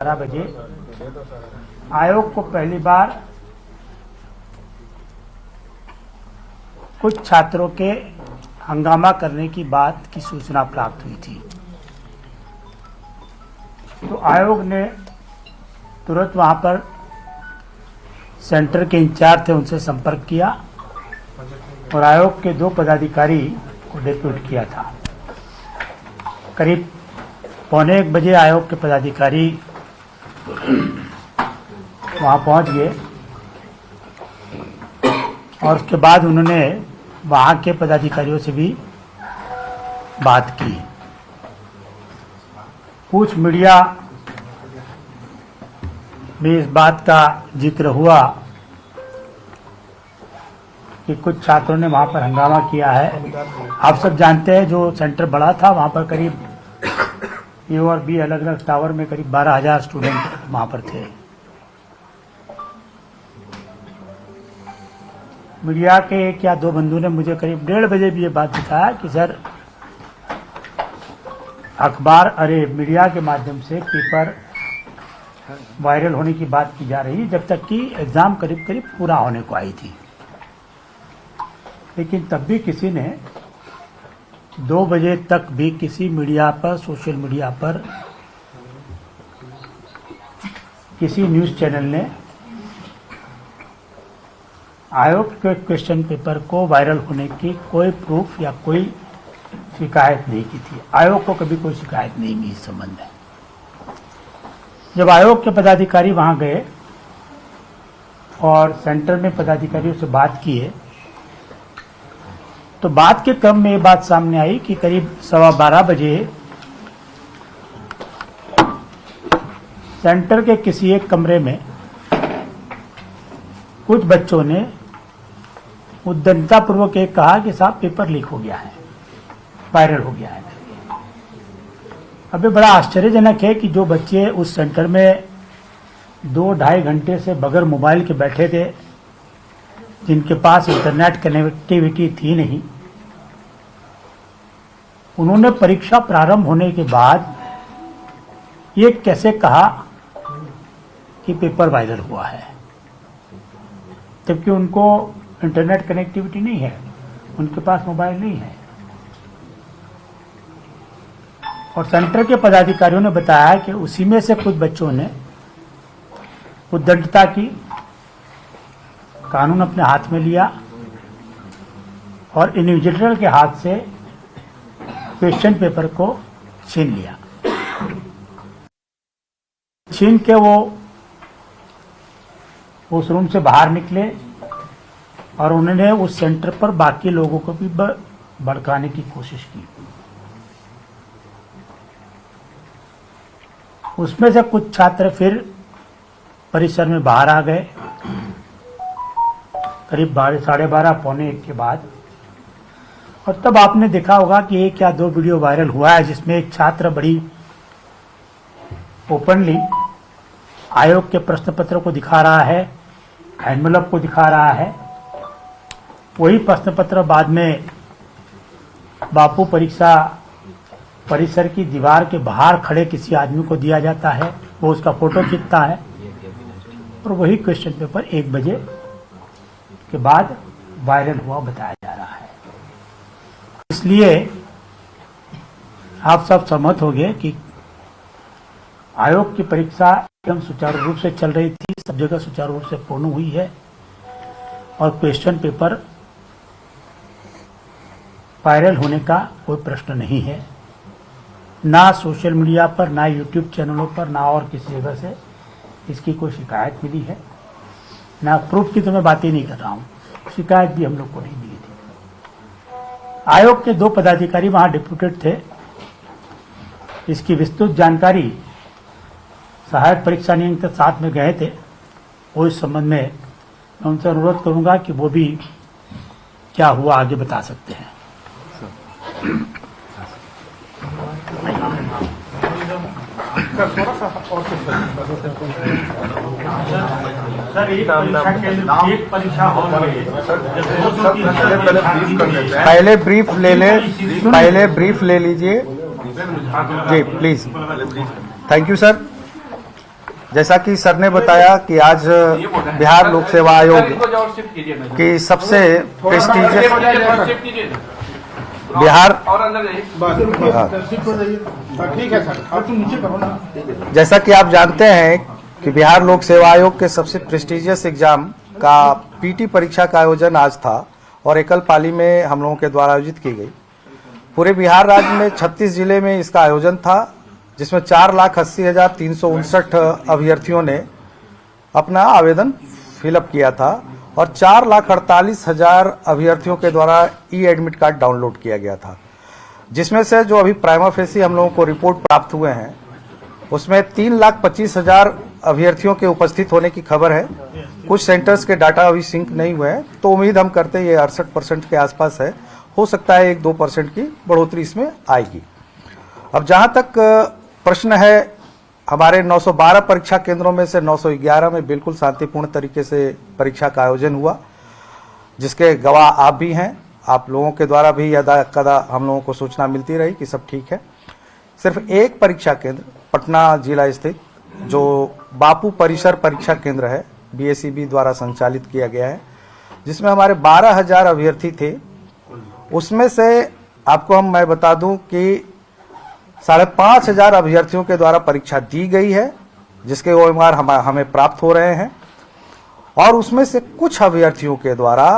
12 बजे आयोग को पहली बार कुछ छात्रों के हंगामा करने की बात की सूचना प्राप्त हुई थी। तो आयोग ने तुरंत वहां पर सेंटर के इंचार्ज थे उनसे संपर्क किया और आयोग के 2 पदाधिकारी को डिप्यूट किया था। करीब 1:15 बजे आयोग के पदाधिकारी वहां पहुंच गए और उसके बाद उन्होंने वहां के पदाधिकारियों से भी बात की। कुछ मीडिया में इस बात का जिक्र हुआ कि कुछ छात्रों ने वहां पर हंगामा किया है। आप सब जानते हैं जो सेंटर बड़ा था वहां पर करीब ए और बी अलग अलग टावर में करीब 12,000 स्टूडेंट वहां पर थे। मीडिया के 1 या 2 बंधु ने मुझे करीब 1:30 बजे भी ये बात बताया कि सर मीडिया के माध्यम से पेपर वायरल होने की बात की जा रही जब तक कि एग्जाम करीब करीब पूरा होने को आई थी। लेकिन तब भी किसी ने 2 बजे तक भी किसी मीडिया पर, सोशल मीडिया पर, किसी न्यूज चैनल ने आयोग के क्वेश्चन पेपर को वायरल होने की कोई प्रूफ या कोई शिकायत नहीं की थी। आयोग को कभी कोई शिकायत नहीं मिली इस संबंध में। जब आयोग के पदाधिकारी वहां गए और सेंटर में पदाधिकारियों से बात किए तो बात के क्रम में ये बात सामने आई कि करीब 12:15 बजे सेंटर के किसी एक कमरे में कुछ बच्चों ने उद्दंडतापूर्वक एक कहा कि साहब पेपर लीक हो गया है, वायरल हो गया है। अब ये बड़ा आश्चर्यजनक है कि जो बच्चे उस सेंटर में 2-2.5 घंटे से बगैर मोबाइल के बैठे थे, जिनके पास इंटरनेट कनेक्टिविटी थी नहीं, उन्होंने परीक्षा प्रारंभ होने के बाद ये कैसे कहा कि पेपर वायरल हुआ है, जबकि उनको इंटरनेट कनेक्टिविटी नहीं है, उनके पास मोबाइल नहीं है। और सेंटर के पदाधिकारियों ने बताया कि उसी में से कुछ बच्चों ने उद्दंडता की, कानून अपने हाथ में लिया और इन्विजिलेटर के हाथ से क्वेश्चन पेपर को छीन लिया। छीन के वो उस रूम से बाहर निकले और उन्होंने उस सेंटर पर बाकी लोगों को भी भड़काने की कोशिश की। उसमें से कुछ छात्र फिर परिसर में बाहर आ गए करीब 12:30 1:45 के बाद। और तब आपने देखा होगा कि 1 या 2 वीडियो वायरल हुआ है जिसमें एक छात्र बड़ी ओपनली आयोग के प्रश्न पत्र को दिखा रहा है, एनवेलप को दिखा रहा है। वही प्रश्न पत्र बाद में बापू परीक्षा परिसर की दीवार के बाहर खड़े किसी आदमी को दिया जाता है, वो उसका फोटो खींचता है और वही क्वेश्चन पेपर 1 बजे के बाद वायरल हुआ बताया जा रहा है। इसलिए आप सब सहमत हो गए कि आयोग की परीक्षा एकदम सुचारू रूप से चल रही थी, सब जगह सुचारू रूप से पूर्ण हुई है और क्वेश्चन पेपर वायरल होने का कोई प्रश्न नहीं है। ना सोशल मीडिया पर, ना यूट्यूब चैनलों पर, ना और किसी जगह से इसकी कोई शिकायत मिली है। ना प्रूफ की तो मैं बात ही नहीं कर रहा हूं, शिकायत भी हम लोग को नहीं मिली थी। आयोग के 2 पदाधिकारी वहां डिप्यूटेड थे। इसकी विस्तृत जानकारी सहायक परीक्षा नियंत्रक साथ में गए थे। वो इस संबंध में मैं उनसे अनुरोध करूंगा कि वो भी क्या हुआ आगे बता सकते हैं। सर एक परीक्षा हॉल में पहले ब्रीफ ले लीजिए जी प्लीज। Thank you sir. जैसा कि सर ने बताया कि आज बिहार लोक सेवा आयोग की सबसे प्रेस्टीजियस बिहार ठीक है सर, अब तुम नीचे करो ना। जैसा कि आप जानते हैं कि बिहार लोक सेवा आयोग के सबसे प्रेस्टीजियस एग्जाम का पीटी परीक्षा का आयोजन आज था और एकल पाली में हम लोगों के द्वारा आयोजित की गई। पूरे बिहार राज्य में 36 जिले में इसका आयोजन था, जिसमें 4,80,359 अभ्यर्थियों ने अपना आवेदन फिलअप किया था और 4,48,000 अभ्यर्थियों के द्वारा ई एडमिट कार्ड डाउनलोड किया गया था, जिसमें से जो अभी प्राइमा फेसी हम लोगों को रिपोर्ट प्राप्त हुए हैं उसमें 3,25,000 अभ्यर्थियों के उपस्थित होने की खबर है। कुछ सेंटर्स के डाटा अभी सिंक नहीं हुए हैं, तो उम्मीद हम करते हैं ये 68% के आसपास है। हो सकता है 1-2% की बढ़ोतरी इसमें आएगी। अब जहां तक प्रश्न है, हमारे 912 परीक्षा केंद्रों में से 911 में बिल्कुल शांतिपूर्ण तरीके से परीक्षा का आयोजन हुआ, जिसके गवाह आप भी हैं। आप लोगों के द्वारा भी यदा कदा हम लोगों को सूचना मिलती रही कि सब ठीक है। सिर्फ एक परीक्षा केंद्र पटना जिला स्थित जो बापू परिसर परीक्षा केंद्र है, BSEB द्वारा संचालित किया गया है, जिसमें हमारे 12,000 अभ्यर्थी थे। उसमें से आपको मैं बता दूं कि 5,500 अभ्यर्थियों के द्वारा परीक्षा दी गई है, जिसके OMR हमें प्राप्त हो रहे हैं। और उसमें से कुछ अभ्यर्थियों के द्वारा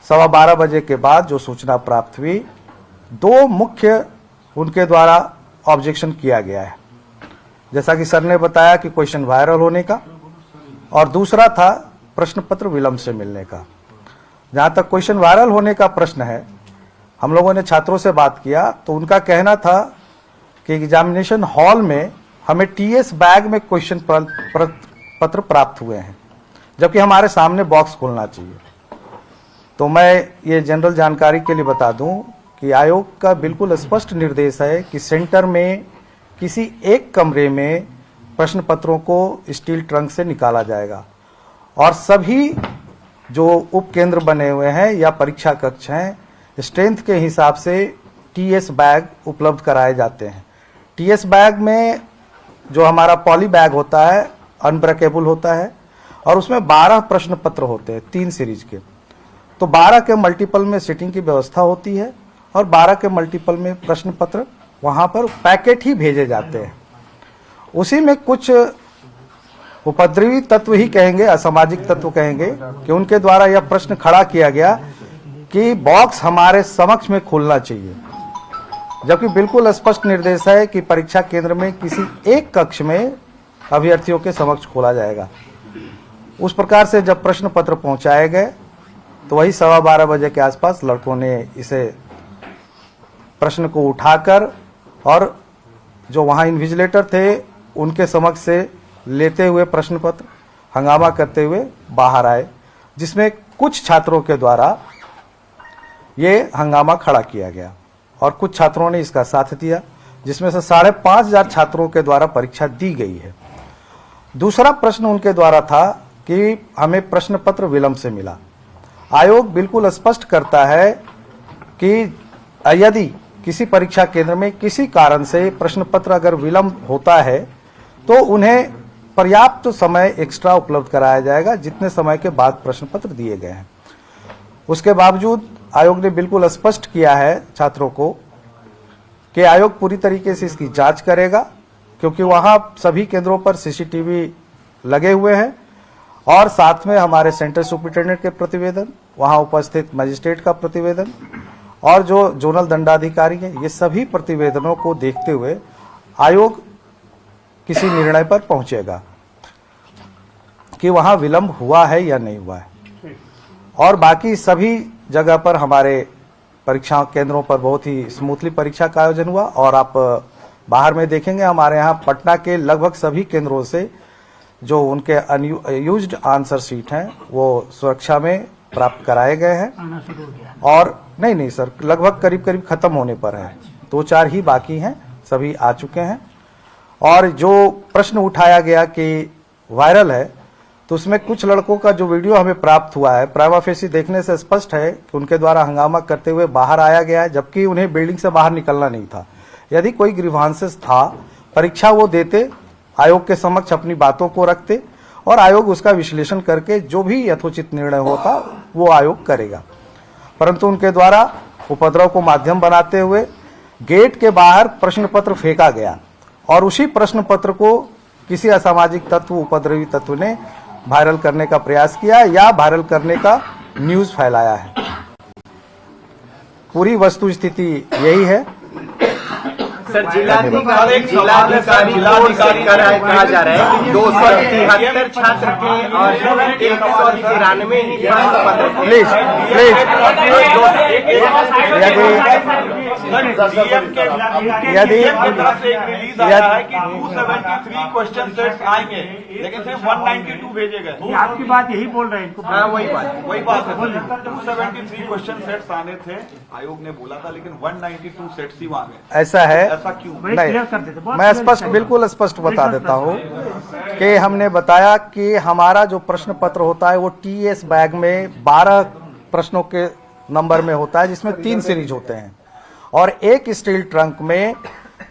12:15 बजे के बाद जो सूचना प्राप्त हुई, 2 मुख्य उनके द्वारा ऑब्जेक्शन किया गया है। जैसा कि सर ने बताया कि क्वेश्चन वायरल होने का, और दूसरा था प्रश्न पत्र विलंब से मिलने का। जहां तक क्वेश्चन वायरल होने का प्रश्न है, हम लोगों ने छात्रों से बात किया तो उनका कहना था कि एग्जामिनेशन हॉल में हमें TS बैग में क्वेश्चन पत्र प्राप्त हुए हैं, जबकि हमारे सामने बॉक्स खोलना चाहिए। तो मैं ये जनरल जानकारी के लिए बता दूं कि आयोग का बिल्कुल स्पष्ट निर्देश है कि सेंटर में किसी एक कमरे में प्रश्न पत्रों को स्टील ट्रंक से निकाला जाएगा और सभी जो उपकेंद्र बने हुए हैं या परीक्षा कक्ष हैं, स्ट्रेंथ के हिसाब से TS बैग उपलब्ध कराए जाते हैं। TS बैग में जो हमारा पॉली बैग होता है, अनब्रेकेबल होता है, और उसमें 12 प्रश्न पत्र होते हैं 3 सीरीज के। तो 12 के मल्टीपल में सीटिंग की व्यवस्था होती है और 12 के मल्टीपल में प्रश्न पत्र वहां पर पैकेट ही भेजे जाते हैं। उसी में कुछ उपद्रवी तत्व ही कहेंगे, असामाजिक तत्व कहेंगे, कि उनके द्वारा यह प्रश्न खड़ा किया गया कि बॉक्स हमारे समक्ष में खोलना चाहिए, जबकि बिल्कुल स्पष्ट निर्देश है कि परीक्षा केंद्र में किसी एक कक्ष में अभ्यर्थियों के समक्ष खोला जाएगा। उस प्रकार से जब प्रश्न पत्र पहुंचाए गए तो वही 12:15 बजे के आसपास लड़कों ने इसे प्रश्न को उठाकर और जो वहां इन्विजिलेटर थे उनके समक्ष से लेते हुए प्रश्न पत्र हंगामा करते हुए बाहर आए, जिसमें कुछ छात्रों के द्वारा ये हंगामा खड़ा किया गया और कुछ छात्रों ने इसका साथ दिया, जिसमें से 5,500 छात्रों के द्वारा परीक्षा दी गई है। दूसरा प्रश्न उनके द्वारा था कि हमें प्रश्न पत्र विलंब से मिला। आयोग बिल्कुल स्पष्ट करता है कि यदि किसी परीक्षा केंद्र में किसी कारण से प्रश्न पत्र अगर विलंब होता है तो उन्हें पर्याप्त समय एक्स्ट्रा उपलब्ध कराया जाएगा, जितने समय के बाद प्रश्न पत्र दिए गए हैं। उसके बावजूद आयोग ने बिल्कुल स्पष्ट किया है छात्रों को कि आयोग पूरी तरीके से इसकी जांच करेगा, क्योंकि वहां सभी केंद्रों पर CCTV लगे हुए हैं और साथ में हमारे सेंटर सुपरिटेंडेंट के प्रतिवेदन, वहां उपस्थित मजिस्ट्रेट का प्रतिवेदन और जो जोनल दंडाधिकारी है, ये सभी प्रतिवेदनों को देखते हुए आयोग किसी निर्णय पर पहुंचेगा कि वहां विलंब हुआ है या नहीं हुआ है। और बाकी सभी जगह पर हमारे परीक्षा केंद्रों पर बहुत ही स्मूथली परीक्षा का आयोजन हुआ। और आप बाहर में देखेंगे हमारे यहाँ पटना के लगभग सभी केंद्रों से जो उनके अनयूज्ड आंसर शीट हैं वो सुरक्षा में प्राप्त कराए गए हैं। और नहीं सर, लगभग करीब खत्म होने पर है, 2-4 ही बाकी हैं, सभी आ चुके हैं। और जो प्रश्न उठाया गया कि वायरल है, तो उसमें कुछ लड़कों का जो वीडियो हमें प्राप्त हुआ है, प्राइमा फेसी देखने से स्पष्ट है कि उनके द्वारा हंगामा करते हुए बाहर आया गया है, जबकि उन्हें बिल्डिंग से बाहर निकलना नहीं था। यदि कोई ग्रीवांसेस था, परीक्षा वो देते आयोग के समक्ष अपनी बातों को रखते और आयोग उसका विश्लेषण करके जो भी यथोचित निर्णय होता वो आयोग करेगा। परंतु उनके द्वारा उपद्रव को माध्यम बनाते हुए गेट के बाहर प्रश्न पत्र फेंका गया और उसी प्रश्न पत्र को किसी असामाजिक तत्व, उपद्रवी तत्व ने वायरल करने का प्रयास किया या वायरल करने का न्यूज फैलाया है। पूरी वस्तु स्थिति यही है। सर, जिलाधिकारी कहा जा रहा है कि 273 छात्र के और 193 ही प्रश्न पत्र। यदि 273 क्वेश्चन सेट्स आएंगे लेकिन सिर्फ 192 भेजे गए। आपकी बात यही बोल रहे हैं इनको। हाँ, वही बात है। 273 क्वेश्चन सेट्स आने थे, आयोग ने बोला था, लेकिन 192 सेट्स ही वहां गए। ऐसा है, ऐसा क्यों? नहीं, मैं स्पष्ट, बिल्कुल स्पष्ट बता देता हूँ कि हमने बताया कि हमारा जो प्रश्न पत्र होता है वो टीएस बैग में 12 प्रश्नों के नंबर में होता है, जिसमें 3 सीरीज होते हैं और एक स्टील ट्रंक में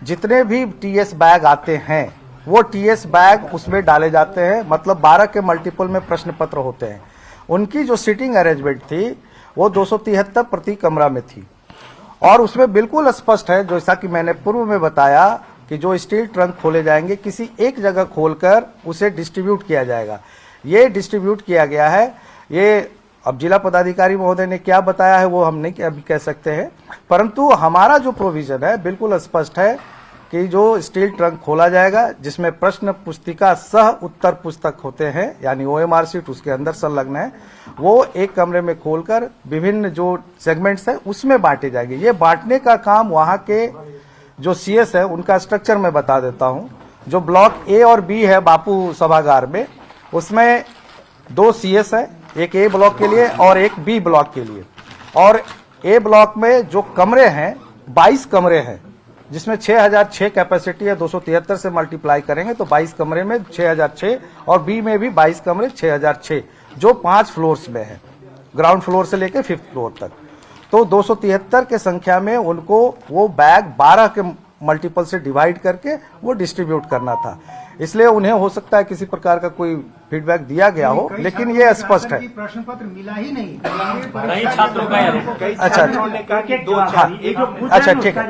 जितने भी टीएस बैग आते हैं वो टीएस बैग उसमें डाले जाते हैं। मतलब 12 के मल्टीपल में प्रश्न पत्र होते हैं। उनकी जो सीटिंग अरेंजमेंट थी वो 273 प्रति कमरा में थी और उसमें बिल्कुल स्पष्ट है, जैसा कि मैंने पूर्व में बताया, कि जो स्टील ट्रंक खोले जाएंगे किसी एक जगह खोलकर उसे डिस्ट्रीब्यूट किया जाएगा। ये डिस्ट्रीब्यूट किया गया है। ये अब जिला पदाधिकारी महोदय ने क्या बताया है वो हम नहीं अभी कह सकते हैं, परंतु हमारा जो प्रोविजन है बिल्कुल स्पष्ट है कि जो स्टील ट्रंक खोला जाएगा जिसमें प्रश्न पुस्तिका सह उत्तर पुस्तक होते हैं, यानी OMR शीट उसके अंदर संलग्न है, वो एक कमरे में खोलकर विभिन्न जो सेगमेंट्स है उसमें बांटे जाएंगे। ये बांटने का काम वहां के जो CS है उनका स्ट्रक्चर मैं बता देता हूं। जो ब्लॉक A और B है बापू सभागार में, उसमें 2 CS है, एक A ब्लॉक के लिए और एक B ब्लॉक के लिए। और A ब्लॉक में जो कमरे हैं 22 कमरे हैं, जिसमें 6006 कैपेसिटी है। 273 से मल्टीप्लाई करेंगे तो 22 कमरे में 6006 और B में भी 22 कमरे 6006, जो 5 फ्लोर्स में है, ग्राउंड फ्लोर से लेकर 5th फ्लोर तक। तो 273 के संख्या में उनको वो बैग 12 के मल्टीपल से डिवाइड करके वो डिस्ट्रीब्यूट करना था। इसलिए उन्हें हो सकता है किसी प्रकार का कोई फीडबैक दिया गया हो, लेकिन ये स्पष्ट है। प्रश्न पत्र मिला ही नहीं। छात्रों का अच्छा, अच्छा, ठीक है।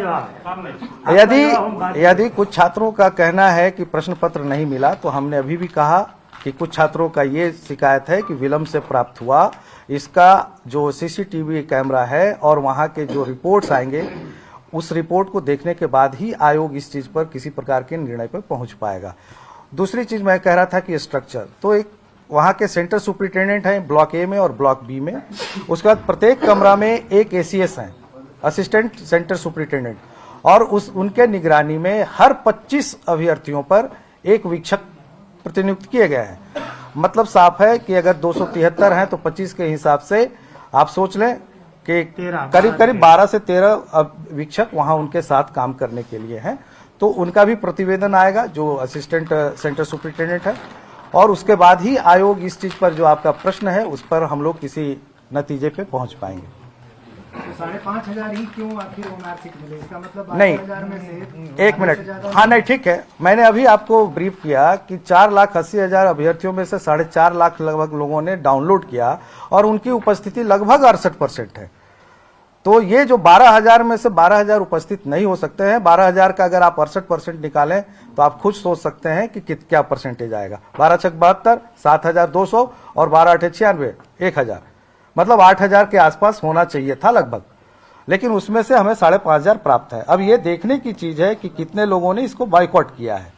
यदि कुछ छात्रों का कहना है कि प्रश्न पत्र नहीं मिला, तो हमने अभी भी कहा कि कुछ छात्रों का ये शिकायत है कि विलंब से प्राप्त हुआ। इसका जो CCTV कैमरा है और वहां के जो रिपोर्ट्स आएंगे, उस रिपोर्ट को देखने के बाद ही आयोग इस चीज पर किसी प्रकार के निर्णय पर पहुंच पाएगा। दूसरी चीज मैं कह रहा था कि स्ट्रक्चर, तो एक वहां के सेंटर सुपरिटेंडेंट हैं ब्लॉक A में और ब्लॉक B में। उसके बाद प्रत्येक कमरा में एक ACS हैं, असिस्टेंट सेंटर सुपरिटेंडेंट, और उनके निगरानी में हर 25 अभ्यर्थियों पर एक वीक्षक प्रतिनियुक्त किए गए हैं। मतलब साफ है कि अगर 273 हैं तो 25 के हिसाब से आप सोच लें कि करीब 12 से 13 वीक्षक वहां उनके साथ काम करने के लिए हैं। तो उनका भी प्रतिवेदन आएगा जो असिस्टेंट सेंटर सुपरिटेंडेंट है, और उसके बाद ही आयोग इस चीज पर जो आपका प्रश्न है उस पर हम लोग किसी नतीजे पे पहुंच पाएंगे। 5,500 ही क्यों आखिर OMR शीट मिले? इसका मतलब नहीं, 12,000 में से 1 मिनट, हाँ नहीं ठीक है, मैंने अभी आपको ब्रीफ किया कि 4,80,000 अभ्यर्थियों में से 4.5 लाख लगभग लोगों ने डाउनलोड किया और उनकी उपस्थिति लगभग 68% है। तो ये जो 12,000 में से 12,000 उपस्थित नहीं हो सकते हैं, 12,000 का अगर आप 68% निकालें तो आप खुद सोच सकते हैं कि क्या परसेंटेज आएगा। 12 छक 72, 7,200 और 12 8 96, 1,000, मतलब 8,000 के आसपास होना चाहिए था लगभग, लेकिन उसमें से हमें 5,500 प्राप्त है। अब ये देखने की चीज है कि कितने लोगों ने इसको बाइकआउट किया है।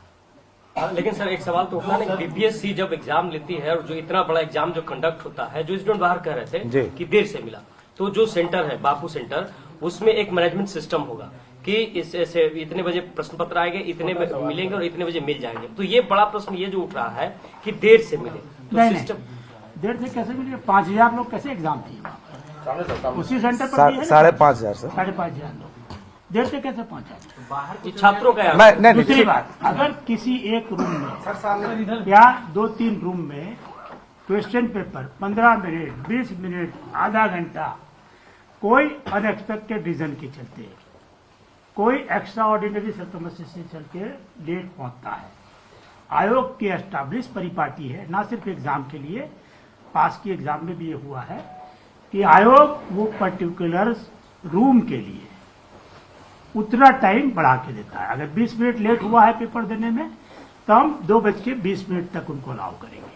लेकिन सर एक सवाल तो उठा ना कि BPSC जब एग्जाम लेती है और जो इतना बड़ा एग्जाम जो कंडक्ट होता है, जो स्टूडेंट बाहर कह रहे थे कि देर से मिला, तो जो सेंटर है बापू सेंटर, उसमें एक मैनेजमेंट सिस्टम होगा कि इससे इतने बजे प्रश्न पत्र आएंगे, इतने मिलेंगे और इतने बजे मिल जाएंगे। तो ये बड़ा प्रश्न ये जो उठ रहा है कि देर से मिले, तो सिस्टम देर से कैसे मिले? 5,000 लोग कैसे एग्जाम दिए उसी सेंटर पर? 5,500 से 5,500 लोग देर से कैसे पहुंचा? बाहर छात्रों का नहीं, दूसरी बात, अगर किसी एक रूम में या 2-3 रूम में क्वेश्चन पेपर 15 मिनट, 20 मिनट, आधा घंटा, कोई अनएक्सपेक्टेड रीजन के चलते, कोई एक्स्ट्रा ऑर्डिनरी सर्कमस्टेंसेस से चल के लेट पहुंचता है, आयोग की एस्टैब्लिश परिपाटी है, ना सिर्फ एग्जाम के लिए, पास की एग्जाम में भी ये हुआ है कि आयोग वो पर्टिकुलर रूम के लिए उतना टाइम बढ़ा के देता है। अगर 20 मिनट लेट हुआ है पेपर देने में तो हम 2:20 तक उनको अलाउ करेंगे।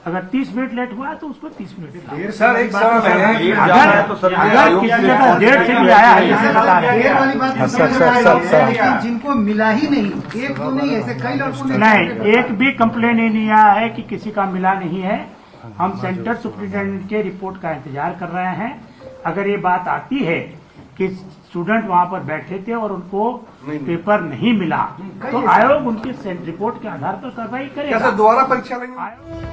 अगर 30 मिनट लेट हुआ है तो उसको 30 मिनट। सर एक सवाल है, अगर किसी जगह देर से भी आया है जैसे बता रहे देर हैं, वाली बात हाँ, सर। जिनको मिला ही नहीं, एक तो नहीं, ऐसे कई लड़कों ने नहीं, एक भी कंप्लेन नहीं आया है कि किसी का मिला नहीं है। हम सेंटर सुप्रिंटेंडेंट के रिपोर्ट का इंतजार कर रहे हैं। अगर ये बात आती है कि स्टूडेंट वहां पर बैठे थे और उनको पेपर नहीं मिला तो आयोग उनके रिपोर्ट के आधार पर कार्रवाई करेगा। दोबारा परीक्षा लेंगे?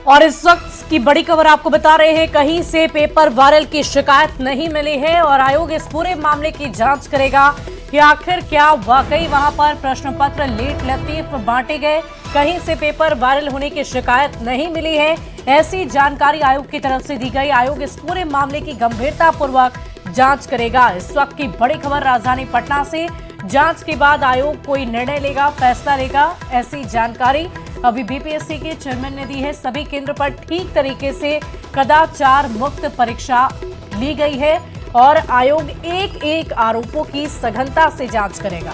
और इस वक्त की बड़ी खबर आपको बता रहे हैं, कहीं से पेपर वायरल की शिकायत नहीं मिली है और आयोग इस पूरे मामले की जांच करेगा कि आखिर क्या वाकई वहां पर प्रश्न पत्र लेट लतीफ बांटे गए, कहीं से पेपर वायरल होने की शिकायत नहीं मिली है। ऐसी जानकारी आयोग की तरफ से दी गई। आयोग इस पूरे मामले की गंभीरता पूर्वक जांच करेगा। इस वक्त की बड़ी खबर राजधानी पटना से, जांच के बाद आयोग कोई निर्णय लेगा, फैसला लेगा, ऐसी जानकारी अभी बीपीएससी के चेयरमैन ने दी है। सभी केंद्र पर ठीक तरीके से कदाचार मुक्त परीक्षा ली गई है और आयोग एक एक आरोपों की सघनता से जांच करेगा।